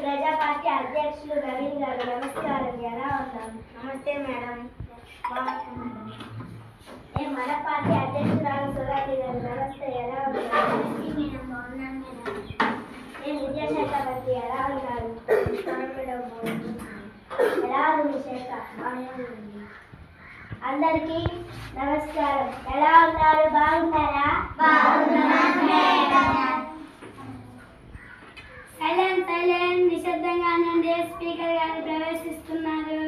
ప్రజా పార్టీ అధ్యక్షులు రవీంద్ర గారు నమస్కారం. ఎలా ఉన్నారు? నమస్తే మేడం. మన పార్టీ అధ్యక్షురాలు సురాజీ గారు నమస్తే. ఎలా ఉన్నారు? విద్యాశాఖ మంత్రి ఎలా ఉన్నారు? ఎలా ఉంది శాఖ? అందరికీ నమస్కారం. ఎలా ఉన్నారు? బాగున్నారా? సైలెంట్ నిశ్శబ్దంగా నుండి స్పీకర్ గారు ప్రవేశిస్తున్నారు.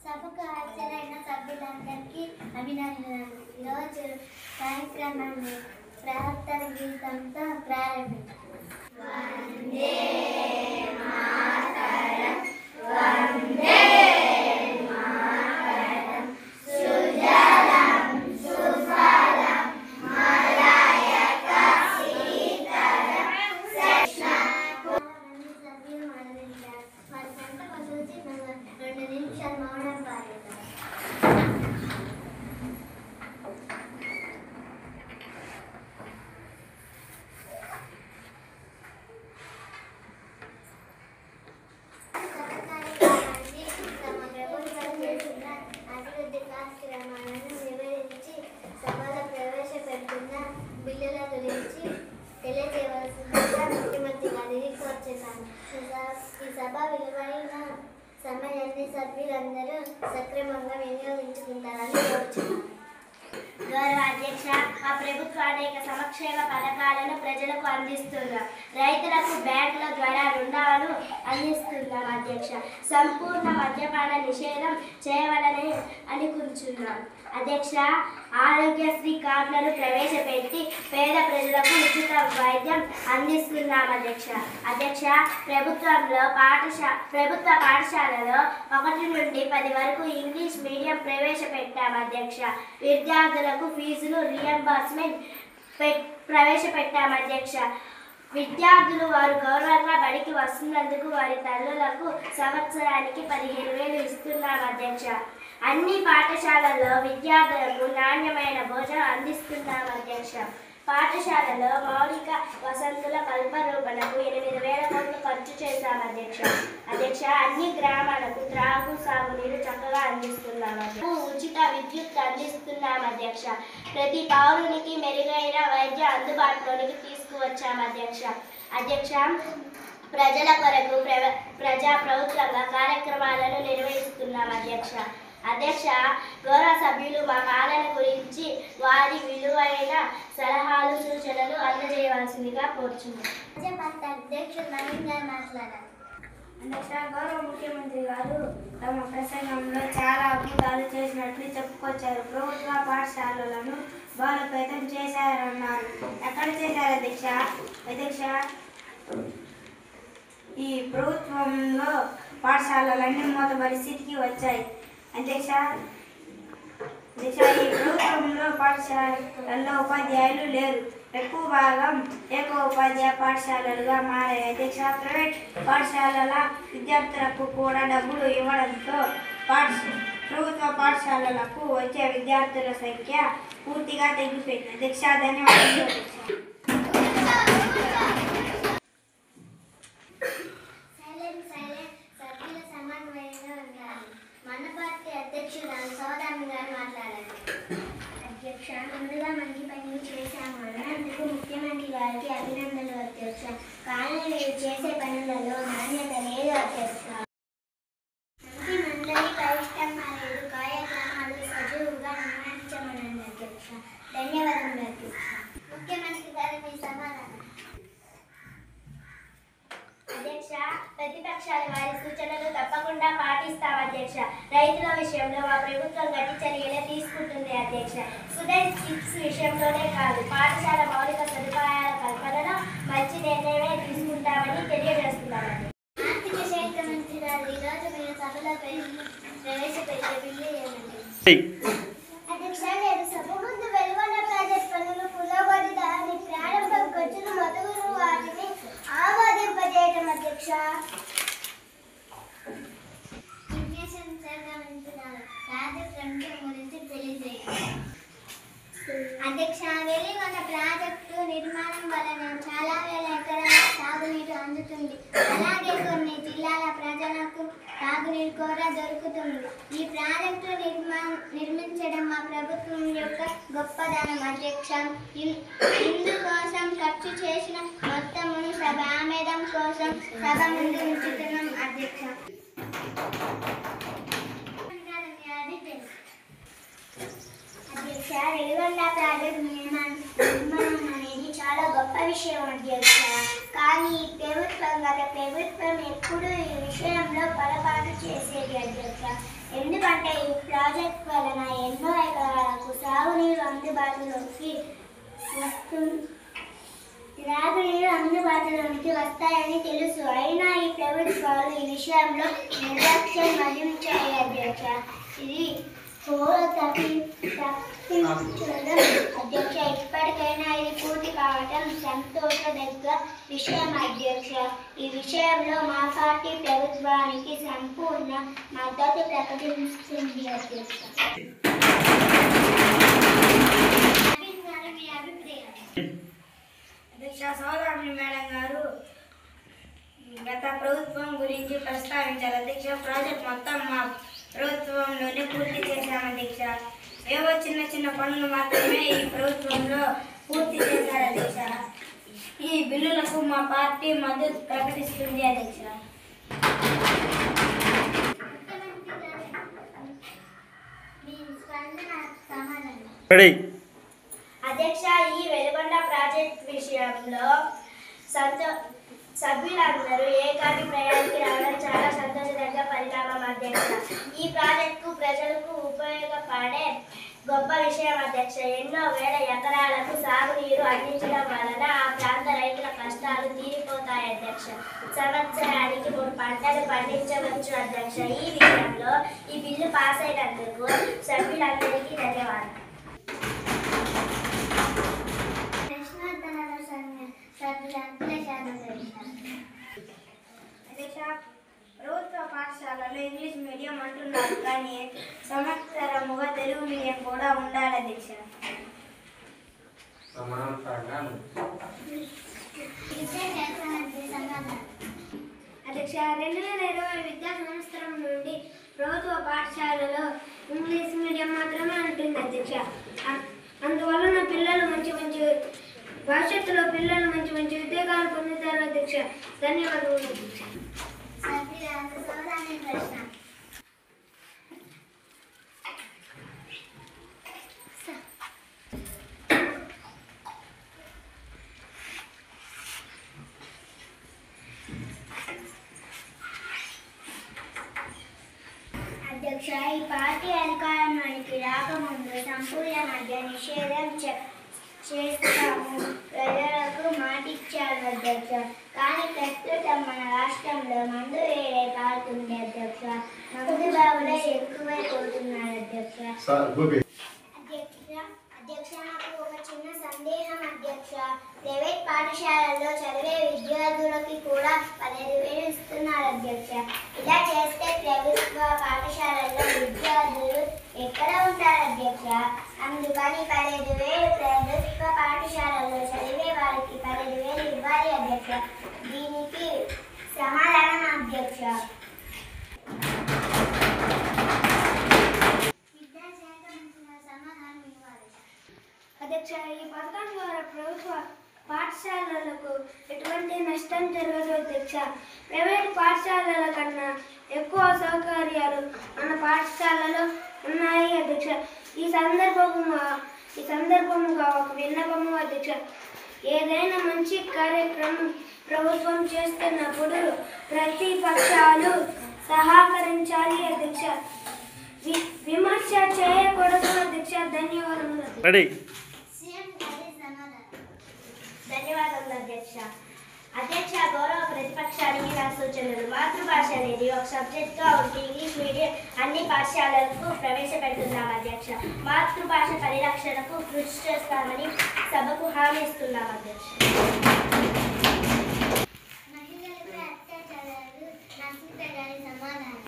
సభకు హాజరైన సభ్యులందరికీ అభినందనలు. ఈరోజు కార్యక్రమాన్ని ప్రార్థన గీతంతో ప్రారంభించారు. వందే మాతరం వందే మాతరం సుజలాం సుఫలాం మలయజ సీతలం సభ్యులు మొదలెట్టారు. వారి సంతకం చూసి 2 నిమిషాలు మౌనం పాటిద్దాం. సమయాన్ని సభ్యులందరూ సక్రమంగా వినియోగించుకుంటారని కోరుచున్నాను. గౌరవ అధ్యక్ష, మా ప్రభుత్వం అనేక సంక్షేమ పథకాలను ప్రజలకు అందిస్తున్నాం. రైతులకు బ్యాంకుల ద్వారా రుణాలను అందిస్తున్నాం. అధ్యక్ష, సంపూర్ణ మద్యపాన నిషేధం చేయవాలని అనుకుంటున్నాం. అధ్యక్ష, ఆరోగ్యశ్రీ కార్డులను ప్రవేశపెట్టి పేద ప్రజలకు ఉచిత వైద్యం అందిస్తున్నాం. అధ్యక్ష, ప్రభుత్వ పాఠశాలలో 1 నుండి 10 వరకు ఇంగ్లీష్ మీడియం ప్రవేశపెట్టాం. అధ్యక్ష, విద్యార్థులకు ఫీజులు రియంబర్స్మెంట్ ప్రవేశపెట్టాం. అధ్యక్ష, విద్యార్థులు వారు గౌరవంగా బడికి వస్తున్నందుకు వారి తల్లులకు సంవత్సరానికి 15,000 ఇస్తున్నాం. అధ్యక్ష, అన్ని పాఠశాలల్లో విద్యార్థులకు నాణ్యమైన భోజనం అందిస్తున్నాం. అధ్యక్ష, పాఠశాలలో మౌలిక వసతుల కల్పరూపణకు 8,000 కోట్లు ఖర్చు చేశాం. అధ్యక్ష, అన్ని గ్రామాలకు త్రాగు సాగునీరు చక్కగా అందిస్తున్నాం. ఉచిత విద్యుత్ అందిస్తున్నాం. ప్రతి పౌరునికి మెరుగైన వైద్య అందుబాటులోనికి తీసుకువచ్చాం. అధ్యక్ష, ప్రజల కొరకు ప్రజా ప్రభుత్వంగా కార్యక్రమాలను నిర్వహిస్తున్నాం. అధ్యక్ష, గౌరవ సభ్యులు మా పాలన గురించి వారి విలువైన సలహాలు సూచనలు అందజేయవలసిందిగా కోరుచున్నాను. అధ్యక్షుడు నవీన్ గారు మాట్లాడారు. అధ్యక్ష, గౌరవ ముఖ్యమంత్రి గారు తమ ప్రసంగంలో చాలా అద్భుతాలు చేసినట్లు చెప్పుకొచ్చారు. ప్రభుత్వ పాఠశాలలను బలోపేతం చేశారన్నారు. ఎక్కడ చేశారు అధ్యక్ష? అధ్యక్ష, ఈ ప్రభుత్వంలో పాఠశాలలన్నీ మూతపడి స్థితికి వచ్చాయి. అధ్యక్ష, ఈ ప్రభుత్వంలో పాఠశాలల్లో ఉపాధ్యాయులు లేరు. ఎక్కువ భాగం ఏకోపాధ్యాయ పాఠశాలలుగా మారాయి. అధ్యక్ష, ప్రైవేట్ పాఠశాలల విద్యార్థులకు కూడా డబ్బులు ఇవ్వడంతో ప్రభుత్వ పాఠశాలలకు వచ్చే విద్యార్థుల సంఖ్య పూర్తిగా తగ్గిపోయింది. అధ్యక్ష, ధన్యవాదాలు. మన పార్టీ అధ్యక్షుడు సోదామి గారు మాట్లాడారు. అధ్యక్ష, ముందుగా మంచి పనులు చేశామని అందుకు ముఖ్యమంత్రి గారికి అభినందనలు అధ్యక్ష. కానీ మీరు చేసే పనులలో నాణ్యత లేదు అధ్యక్ష. మంచి మండలి పరిష్కరించలేదు, కార్యక్రమాలు సజీవుగా నిర్వహించమనండి అధ్యక్ష. ధన్యవాదములు అధ్యక్ష. ముఖ్యమంత్రి గారు మీ సమాధానం. అధ్యక్ష, ప్రతిపక్షాలు వారి సూచనలు తప్పకుండా పాటిస్తాం అధ్యక్ష. రైతుల విషయంలో మా ప్రభుత్వం గట్టి చర్యలే తీసుకుంటుంది అధ్యక్ష. స్టూడెంట్ స్కిల్స్ విషయంలోనే కాదు, పాఠశాల మౌలిక సదుపాయాల కల్పనలో మంచి నిర్ణయమే తీసుకుంటామని తెలియజేస్తున్నామని. ఆర్థిక శాఖ మంత్రి గారు ఈరోజు మీరు సభలో ప్రవేశపెట్టే బిల్లు ఏమండి? అధ్యక్ష, నేడు సభ ముందు వెలువన్న ప్రాజెక్ట్ పనులు పురోగతి దాని ప్రారంభ ఖర్చులు మొదలు వాటిని ఆమోదింపజేయటం అధ్యక్ష. అధ్యక్ష, వెలిగొండ ప్రాజెక్టు నిర్మాణం వలన చాలా వేల ఎకరాల సాగునీరు అందుతుంది. అలాగే కొన్ని జిల్లాల ప్రజలకు తాగునీరు కూడా దొరుకుతుంది. ఈ ప్రాజెక్టు నిర్మించడం మా ప్రభుత్వం యొక్క గొప్పదనం అధ్యక్ష. ఇందుకోసం ఖర్చు చేసిన మొత్తమును సభ ఆమోదం కోసం సభ ముందు ఉంచుతున్నాం అధ్యక్ష. అధ్యక్ష, వెలుగొండ ప్రాజెక్ట్ నిర్మాణం అనేది చాలా గొప్ప విషయం అధ్యక్ష. కానీ గత ప్రభుత్వం ఎప్పుడు ఈ విషయంలో పొరపాటు చేసేది అధ్యక్ష. ఎందుకంటే ఈ ప్రాజెక్ట్ వలన ఎన్నో ఎకరాలకు సాగునీరు అందుబాటులోకి వస్తాయని తెలుసు. అయినా ఈ ప్రభుత్వాలు ఈ విషయంలో నిర్లక్ష్యం వహించాయి అధ్యక్ష. ఇది అధ్యక్ష, ఇప్పటికైనా ఇది పూర్తి కావటం సంతోషదగ్గ విషయం అధ్యక్ష. ఈ విషయంలో మా పార్టీ ప్రభుత్వానికి సంపూర్ణ మద్దతు ప్రకటిస్తుంది అధ్యక్ష. అధ్యక్ష, సోదరామణి మేడం గారు గత ప్రభుత్వం గురించి ప్రస్తావించారు. అధ్యక్ష, ప్రాజెక్ట్ మొత్తం మా ప్రభుత్వంలోనే పూర్తి చేశాం అధ్యక్ష. ఏవో చిన్న చిన్న పనులు మాత్రమే ఈ ప్రభుత్వంలో పూర్తి చేశారు అధ్యక్ష. ఈ బిల్లులకు మా పార్టీ మద్దతు ప్రకటిస్తుంది అధ్యక్ష. అధ్యక్ష, ఈ వెలుగొండ ప్రాజెక్ట్ విషయంలో సభ్యులందరూ ఏకాభిప్రాయానికి రావడం చాలా సంతోషదగ్గ పరిణామం అధ్యక్ష. ఈ ప్రాజెక్టు ప్రజలకు ఉపయోగపడే గొప్ప విషయం అధ్యక్ష. ఎన్నో వేల ఎకరాలకు సాగునీరు అందించడం వలన ఆ ప్రాంత రైతుల కష్టాలు తీరిపోతాయి అధ్యక్ష. సంవత్సరానికి 3 పంటలు పండించవచ్చు అధ్యక్ష. ఈ విషయంలో ఈ బిల్లు పాస్ అయినందుకు సభ్యులందరికీ ధన్యవాదాలు. అధ్యక్ష, ప్రభుత్వ పాఠశాలలో ఇంగ్లీష్ మీడియం అంటున్నారు, కానీ సంవత్సరముగా తెలుగు మీడియం కూడా ఉండాలి అధ్యక్ష. అధ్యక్ష, 2020 విద్యా సంవత్సరం నుండి ప్రభుత్వ పాఠశాలలో ఇంగ్లీష్ మీడియం మాత్రమే ఉంటుంది అధ్యక్ష. అందువలన పిల్లలు భవిష్యత్తులో మంచి ఉద్యోగాలు పొందుతారు అధ్యక్ష. ధన్యవాదాలు అధ్యక్ష. ఈ పార్టీ అధికారంలోనికి రాకముందు సంపూర్ణ మద్య నిషేధం చేస్తాము ప్రజలకు మాటిచ్చారు అధ్యక్ష. కానీ ప్రస్తుతం మన రాష్ట్రంలో మందు వేరే పారుతుంది అధ్యక్ష. మందు బాబులే ఎక్కువైపోతున్నారు అధ్యక్ష. అధ్యక్ష నాకు ఒక చిన్న సందేహం అధ్యక్ష. ప్రైవేట్ పాఠశాలల్లో చదివే విద్యార్థులకి కూడా 15,000 ఇస్తున్నారు అధ్యక్ష. ఇలా చేస్తే ప్రభుత్వ పాఠశాలల్లో విద్యార్థులు ఎక్కడ ఉంటారు అధ్యక్ష? అందుకని 15,000 ప్రభుత్వ పాఠశాలల్లో చదివే వారికి 15,000 ఇవ్వాలి అధ్యక్ష. దీనికి సమాధానం అధ్యక్ష. అధ్యక్ష ఈ పథకం ద్వారా ప్రభుత్వ పాఠశాలలకు ఎటువంటి నష్టం జరగదు అధ్యక్ష. ప్రైవేట్ పాఠశాలల కన్నా ఎక్కువ సౌకర్యాలు మన పాఠశాలలో ఉన్నాయి అధ్యక్ష. ఈ సందర్భముగా ఒక విన్నపము అధ్యక్ష. ఏదైనా మంచి కార్యక్రమం ప్రభుత్వం చేస్తున్నప్పుడు ప్రతిపక్షాలు సహకరించాలి అధ్యక్ష. విమర్శ చేయకూడదు అధ్యక్ష. ధన్యవాదములు అధ్యక్ష. అధ్యక్ష గౌరవ ప్రతిపక్షానికి నా సూచనలు. మాతృభాష అనేది ఒక సబ్జెక్ట్గా ఉంటే ఇంగ్లీష్ మీడియం అన్ని పాఠశాలలకు ప్రవేశపెడుతున్నాం అధ్యక్ష. మాతృభాష పరిరక్షణకు కృషి చేస్తామని సభకు హామీ ఇస్తున్నాం అధ్యక్ష. మహిళలపై అత్యాచారాలు నస్మిత గారి సమాధానం.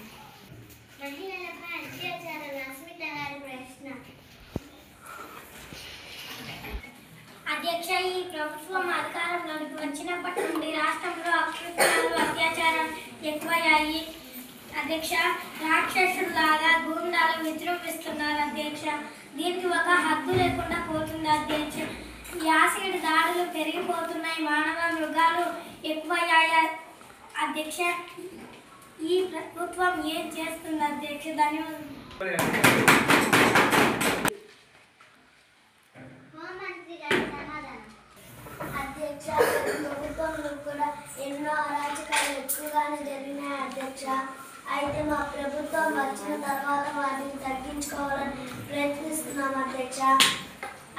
మహిళలపై అత్యాచారాలు నస్మిత గారి ప్రశ్న. అధ్యక్ష ఈ ప్రభుత్వం అధికారంలోకి వచ్చినప్పటి నుండి రాష్ట్రంలో అకృత్యాలు అత్యాచారం ఎక్కువయ్యాయి అధ్యక్ష. రాక్షసులాగా గూండాలు విజృంభిస్తున్నారు అధ్యక్ష. దీనికి ఒక హద్దు లేకుండా పోతుంది అధ్యక్ష. యాసిడ్ దాడులు పెరిగిపోతున్నాయి. మానవ మృగాలు ఎక్కువయ్యాయి అధ్యక్ష. ఈ ప్రభుత్వం ఏం చేస్తుంది అధ్యక్ష? ధన్యవాదాలు. అధ్యక్ష ప్రభుత్వంలో కూడా ఎన్నో అరాచకాలు ఎక్కువగానే జరిగినాయి అధ్యక్ష. అయితే మా ప్రభుత్వం వచ్చిన తర్వాత వాటిని తగ్గించుకోవాలని ప్రయత్నిస్తున్నాం అధ్యక్ష.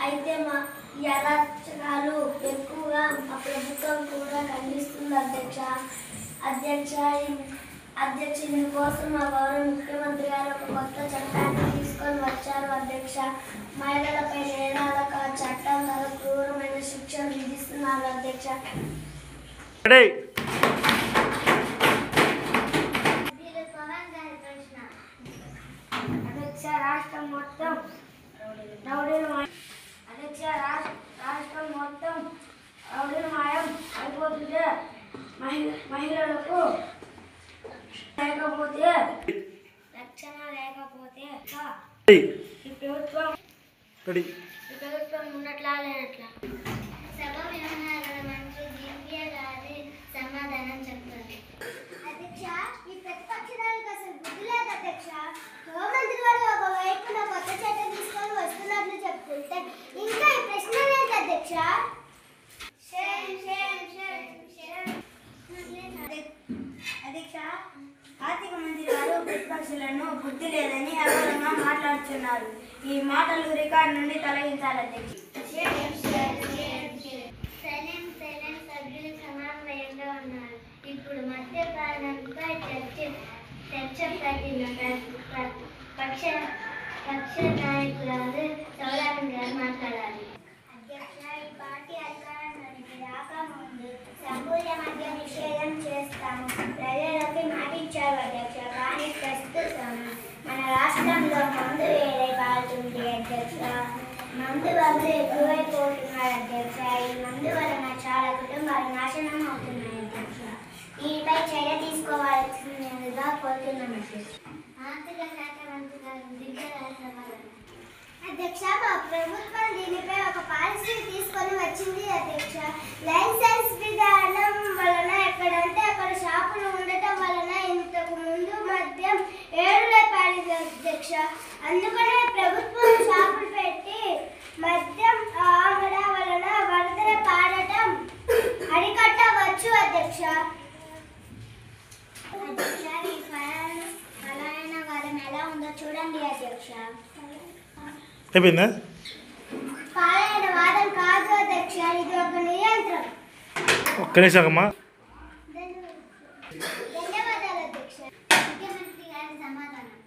అయితే మా ఈ అరాచకాలు ఎక్కువగా మా ప్రభుత్వం కూడా ఖండిస్తుంది అధ్యక్ష. అధ్యక్ష దీనికోసం మా గౌరవ ముఖ్యమంత్రి గారు ఒక కొత్త చట్టాన్ని తీసుకొని వచ్చారు అధ్యక్ష. మహిళలపై నేరాలకు చట్టం ద్వారా క్రూరమైన శిక్షలు విధిస్తున్నారు అధ్యక్ష. అధ్యక్ష రాష్ట్రం మొత్తం రౌడీలు మాయం అయిపోతుంటే మహిళలకు లేకపోతే రక్షణ లేకపోతే ఈ ప్రభుత్వం ఉన్నట్లా లేనట్లా. సభ వ్యవహారాల మంత్రి దివ్య గారి సమాధానం చెప్తారు. అధ్యక్ష ఈ ప్రతిపక్షాలకు అసలు బుద్ధి లేదు అధ్యక్ష. హోంమంత్రి గారు ఒక వైపున కొత్త చట్టం తీసుకొని వస్తున్నట్లు చెప్తుంటే ఇంకా ఈ ప్రశ్న ఏంటి అధ్యక్ష? అధ్యక్ష ఆర్థిక మంత్రి గారు ప్రతిపక్షాలను బుద్ధి లేదని అగౌరవంగా మాట్లాడుతున్నారు. ఈ మాటలు రికార్డు నుండి తొలగించాలి అధ్యక్ష. సభ్యులు సమన్వయంగా ఉన్నారు. ఇప్పుడు మద్యపానంపై చర్చ పెట్టిన పక్ష నాయకురాలు సౌరాణి గారు మాట్లాడాలి. అధ్యక్ష ఈ పార్టీ అధికారంలోనికి రాకముందు సంపూర్ణ మద్య నిషేధం చేస్తాము ప్రజలకి మాటిచ్చారు అధ్యక్ష. కానీ ప్రస్తుతం మన రాష్ట్రంలో మందు వేరే పారుతుంది అధ్యక్ష. మందు బాబులు ఎక్కువైపోతున్నారు అధ్యక్ష. ఈ మందు వలన చాలా కుటుంబాలు నాశనం అవుతున్నాయి అధ్యక్ష. దీనిపై చర్య తీసుకోవాల్సిందిగా కోరుతున్నాం అధ్యక్ష. ఆర్థిక శాఖ మంత్రి గారు అధ్యక్ష మా ప్రభుత్వం దీనిపై ఒక పాలసీ తీసుకొని వచ్చింది అధ్యక్ష. లైసెన్స్ విధానం వలన ఎక్కడంటే అక్కడ షాపులు ఉండటం వలన ఇంతకు ముందు మద్యం 7 పాడింది అధ్యక్ష. అందుకనే ప్రభుత్వం షాపులు పెట్టి మద్యం ఆగడం వలన వరదల పాడటం అరికట్టవచ్చు అధ్యక్ష. అధ్యక్ష ఈ ఫలాయన వారం ఎలా ఉందో చూడండి అధ్యక్ష. అయిపోయిందా? పాలైన వాదం కాదు అధ్యక్ష, ఇది ఒక నియంత్రణ. ఒక్క నిమిషం అమ్మా. ధన్యవాదాలు అధ్యక్ష. ముఖ్యమంత్రి గారి సమాధానం.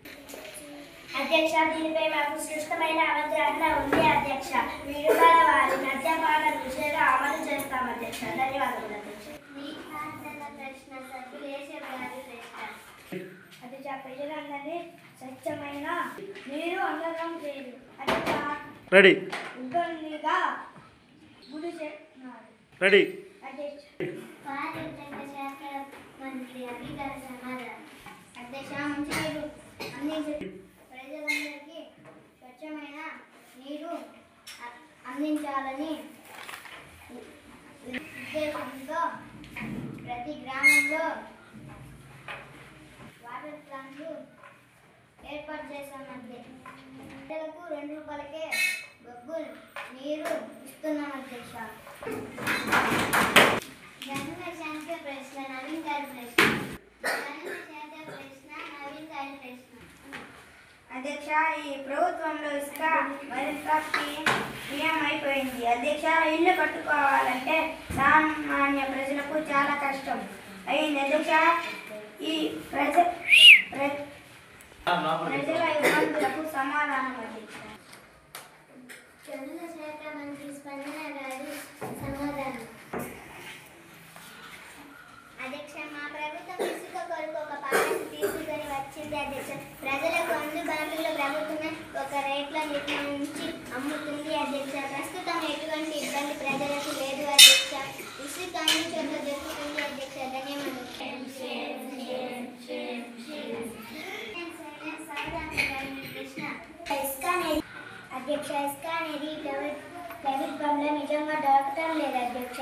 అధ్యక్ష, దీనిపై మాకు స్పష్టమైన అవగాహన ఉంది అధ్యక్ష. విడుదల వారి మద్యపాన నిషేధం అమలు చేస్తాం అధ్యక్ష. ధన్యవాదాలు అధ్యక్ష. ప్రశ్న అధ్యక్ష, ప్రజలందరినీ స్వచ్ఛమైన నీరు అందరం చేయరు అధ్యక్ష. రెడీ ఇబ్బందిగా గుడి చేస్తున్నారు రెడీ. అధ్యక్ష, శాఖ మంత్రి అధికారి సమాధానం. అధ్యక్ష, మంచినీరు అందించే ప్రజలందరికీ స్వచ్ఛమైన నీరు అందించాలని ఉద్దేశంతో ప్రతి గ్రామంలో వాటర్ ప్లాంట్లు ఏర్పాటు చేశామంటే ప్రజలకు 2 రూపాయలకే బొగ్గు నీరు ఇస్తున్నాం అధ్యక్ష. జనశాఖ ప్రశ్న నవీన్ గారి ప్రశ్న. జనశాఖ ప్రశ్న నవీన్ గారి ప్రశ్న. అధ్యక్ష, ఈ ప్రభుత్వంలో ఇసుక మరింత ప్రియం అయిపోయింది అధ్యక్ష. ఇల్లు కట్టుకోవాలంటే సామాన్య ప్రజలకు చాలా కష్టం అయింది అధ్యక్ష. ఈ ప్రజల ఇబ్బందులకు సమాధానం అధ్యక్ష. జనశాఖ మంత్రి స్పందన గారి సమాధానం. అధ్యక్ష, మా ప్రభుత్వం ఇసుక కొరకు ఒక పాలసీ తీసుకొని వచ్చింది అధ్యక్ష. ప్రజలకు అందుబాటులో ప్రభుత్వమే ఒక రేట్ల నిర్ణయించి అమ్ముతుంది అధ్యక్ష. ప్రస్తుతం ఎటువంటి ఇబ్బంది ప్రజలకు లేదు అధ్యక్ష. ఇసుక అన్ని చోట్ల దొరుకుతుంది అధ్యక్ష. ధన్యవాదాలు. అధ్యక్ష, ఇసుక అనేది ప్రభుత్వంలో నిజంగా దొరకటం లేదు అధ్యక్ష.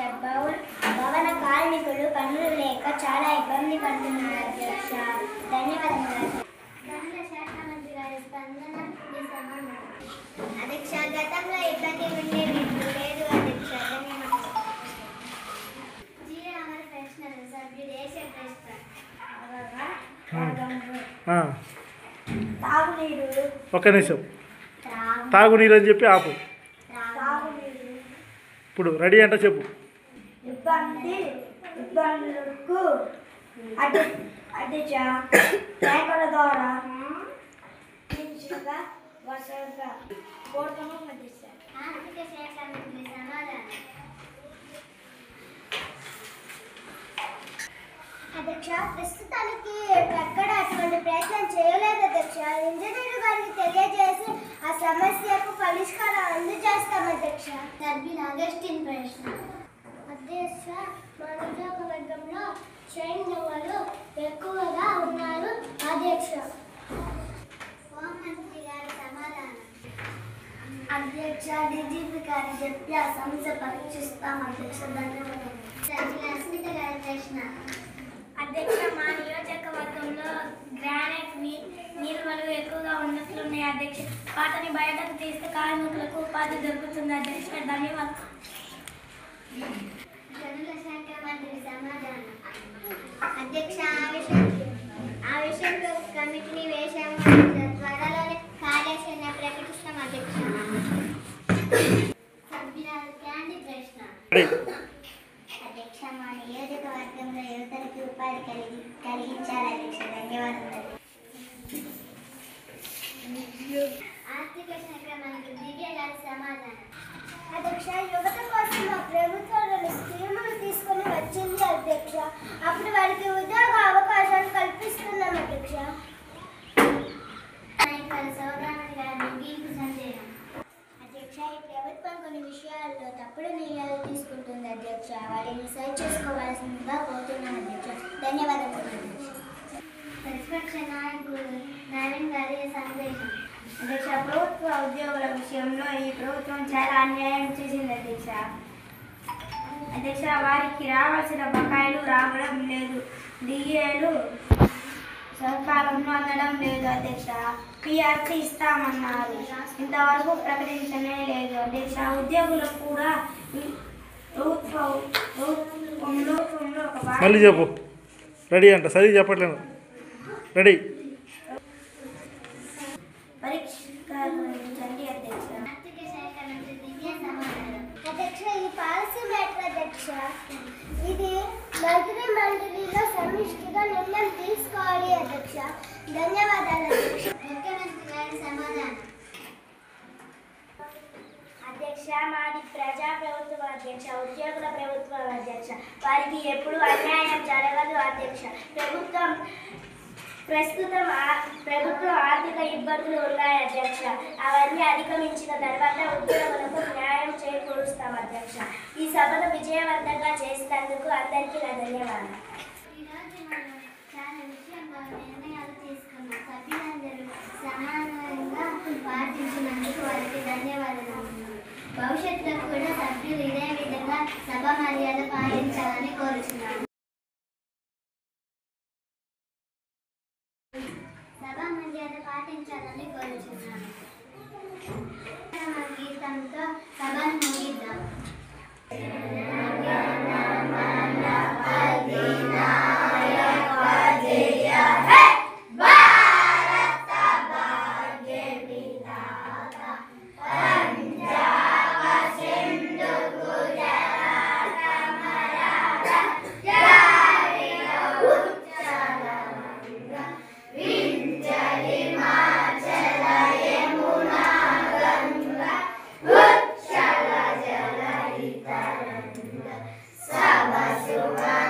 భవన కార్మికులు పనులు లేక చాలా ఇబ్బంది పడుతున్నారు అధ్యక్ష. ధన్యవాదములు. శాఖ మంత్రి గారి స్పందన అధ్యక్ష, గతంలో ఇబ్బంది ఉండేది లేదు అధ్యక్ష. ధన్యవాదాలు. జీరామల ప్రశ్నలు సభ్యుడు దేశ ప్రశ్న. తాగునీరు. ఒక్క నిమిషం. తాగునీరు అని చెప్పి ఆపు. ఇప్పుడు రెడీ అంటే చెప్పు. ఇబ్బందులకు అధ్యక్ష ట్యాంకుల ద్వారా వరుసగా కోరుతాము అధ్యక్ష. ఆర్థిక శాఖ మంత్రి సమాధానం. అధ్యక్ష, ప్రస్తుతానికి ఎక్కడ అటువంటి ప్రయత్నం చేయలేదు అధ్యక్ష. ఇంజనీర్ గారికి తెలియజేసి ఆ సమస్యకు పరిష్కారం అందజేస్తాం అధ్యక్ష. సభ్యులు అగస్టిన్ ప్రశ్న. అధ్యక్ష, మా నియోజకవర్గంలో సైనికులు ఎక్కువగా ఉన్నారు అధ్యక్ష. హోంమంత్రి గారి సమాధానం. అధ్యక్ష, డీజీపీ గారు చెప్పి ఆ సమస్య పరీక్షిస్తాం అధ్యక్ష. ధన్యవాదాలు. సభ్యులు అస్మిత గారి ప్రశ్న. అధ్యక్ష, మా నియోజకవర్గంలో గ్రానైట్ నిల్వలు ఎక్కువగా ఉన్నట్లున్నాయి అధ్యక్ష. వాటిని బయటకు తీస్తే కార్మికులకు ఉపాధి దొరుకుతుంది అధ్యక్ష. ధన్యవాదాలు. గనుల శాఖ మంత్రి సమాధానం. అధ్యక్ష, ఆ విషయంలో కమిటీని వేశాము. త్వరలోనే కార్యాచరణ ప్రకటిస్తాం అధ్యక్ష. సభ్యురాలు క్యాండీ ప్రశ్న. అధ్యక్ష, మా నియోజకవర్గంలో యువతలకు ఉపాధి కలిగించాలి అధ్యక్ష. ధన్యవాదాలు. ఆర్థిక శాఖ మంత్రి దివ్య గారి సమాధానం. అధ్యక్ష, యువత కోసం మా ప్రభుత్వంలో స్కీములు తీసుకొని వచ్చింది అధ్యక్ష. అప్పుడు వారికి ఉద్యోగ అవకాశాలు కల్పిస్తున్నాం అధ్యక్ష. అధ్యక్ష, ఈ ప్రభుత్వం కొన్ని విషయాల్లో తప్పుడు నిర్ణయాలు తీసుకుంటుంది అధ్యక్ష. వాటిని సరి చేసుకోవాల్సిందిగా కోరుతున్నాం అధ్యక్ష. ధన్యవాదాలు అధ్యక్ష. ప్రతిపక్ష నాయకుడు నవీన్ గారి సందేశం. అధ్యక్ష, ప్రభుత్వ ఉద్యోగుల విషయంలో ఈ ప్రభుత్వం చాలా అన్యాయం చేసింది అధ్యక్ష. అధ్యక్ష, వారికి రావాల్సిన బకాయిలు రావడం లేదు. డిఏలు సకాలంలో అందడం లేదు అధ్యక్ష. పిఆర్సీ ఇస్తామన్నారు, ఇంతవరకు ప్రకటించనే లేదు అధ్యక్ష. ఉద్యోగులకు కూడా ప్రభుత్వంలో ఒక మళ్ళీ చెప్పు. రెడీ అంట. సరి చెప్పట్లేదు. రెడీ. ఇది మంత్రి మండలిలో సమిష్టిగా నిర్ణయం తీసుకోవాలి అధ్యక్ష. ధన్యవాదాలు అధ్యక్ష. ముఖ్యమంత్రి గారి సమాధానం. అధ్యక్ష, మాది ప్రజా ప్రభుత్వం అధ్యక్ష, ఉద్యోగుల ప్రభుత్వం అధ్యక్ష. వారికి ఎప్పుడు అన్యాయం జరగదు అధ్యక్ష. ప్రస్తుతం ఆర్థిక ఇబ్బందులు ఉన్నాయి అధ్యక్ష. అవన్నీ అధిగమించిన తర్వాత ఉద్యోగులకు న్యాయం చేకూరుస్తాం అధ్యక్ష. ఈ సభను విజయవంతంగా చేసినందుకు అందరికీ నా ధన్యవాదాలు. ఈరోజు మనం చాలా విషయంలో నిర్ణయాలు తీసుకున్నాం. సభ్యులందరూ సమానంగా పాటించినందుకు వారికి ధన్యవాదాలు. భవిష్యత్తులో కూడా సభ్యులు ఇదే విధంగా సభ మర్యాద పాటించాలని కోరుచున్నాను. సభ మర్యాద పాటించాలని కోరుచున్నాను. గీతంతో సభను ముగిద్దాం. Sabah